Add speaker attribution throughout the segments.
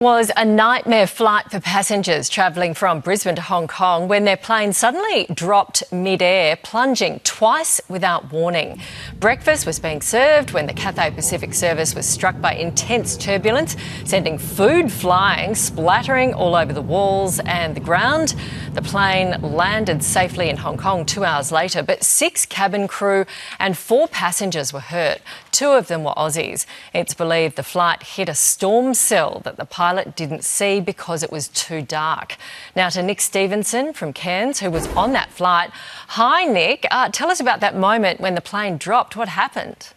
Speaker 1: Was a nightmare flight for passengers travelling from Brisbane to Hong Kong when their plane suddenly dropped mid-air, plunging twice without warning. Breakfast was being served when the Cathay Pacific service was struck by intense turbulence, sending food flying, splattering all over the walls and the ground. The plane landed safely in Hong Kong 2 hours later, but 6 cabin crew and 4 passengers were hurt. 2 of them were Aussies. It's believed the flight hit a storm cell that the pilot didn't see because it was too dark. Now to Nick Stevenson from Cairns, who was on that flight. Hi, Nick. Tell us about that moment when the plane dropped. What happened?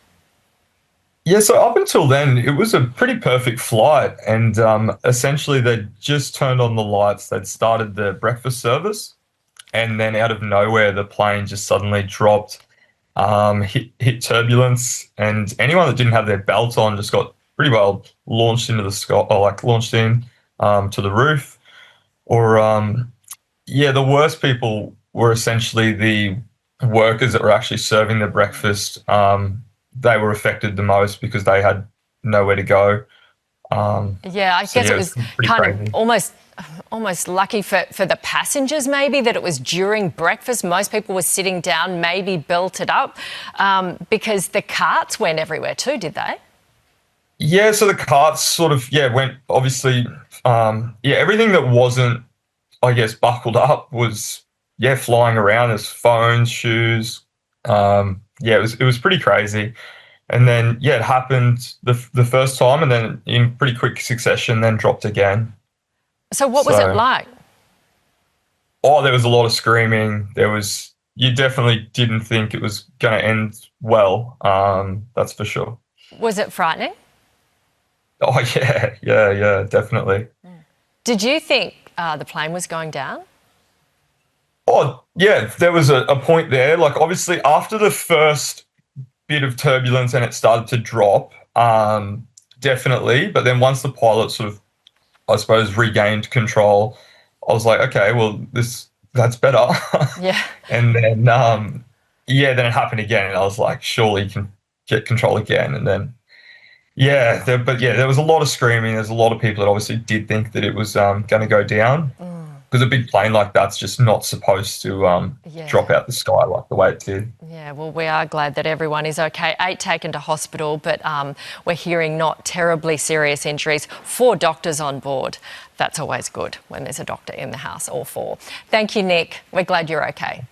Speaker 2: Yeah, so up until then, it was a pretty perfect flight. And essentially, they just turned on the lights. They'd started the breakfast service. And then out of nowhere, the plane just suddenly dropped, hit turbulence. And anyone that didn't have their belt on just got pretty well launched into the sky, or launched in to the roof. Or, the worst people were essentially the workers that were actually serving the breakfast. They were affected the most because they had nowhere to go.
Speaker 1: I guess it was kind of almost lucky for the passengers maybe that it was during breakfast. Most people were sitting down, maybe built it up, because the carts went everywhere too, did they?
Speaker 2: Yeah, so the carts sort of, went obviously, everything that wasn't, I guess, buckled up was, flying around. There's phones, shoes. It was pretty crazy. And then, it happened the first time and then in pretty quick succession, then dropped again.
Speaker 1: So what was it like?
Speaker 2: Oh, there was a lot of screaming. You definitely didn't think it was going to end well. That's for sure.
Speaker 1: Was it frightening?
Speaker 2: Oh, yeah, definitely.
Speaker 1: Did you think the plane was going down?
Speaker 2: Oh, yeah, there was a point there. Like, obviously, after the first bit of turbulence and it started to drop, definitely. But then once the pilot sort of, I suppose, regained control, I was like, okay, well, that's better.
Speaker 1: Yeah.
Speaker 2: And then, then it happened again. And I was like, surely you can get control again. And then, there was a lot of screaming. There's a lot of people that obviously did think that it was going to go down. Because a big plane like that's just not supposed to drop out the sky like the way it did.
Speaker 1: Yeah, well, we are glad that everyone is okay. 8 taken to hospital, but we're hearing not terribly serious injuries. 4 doctors on board. That's always good when there's a doctor in the house, all 4. Thank you, Nick. We're glad you're okay.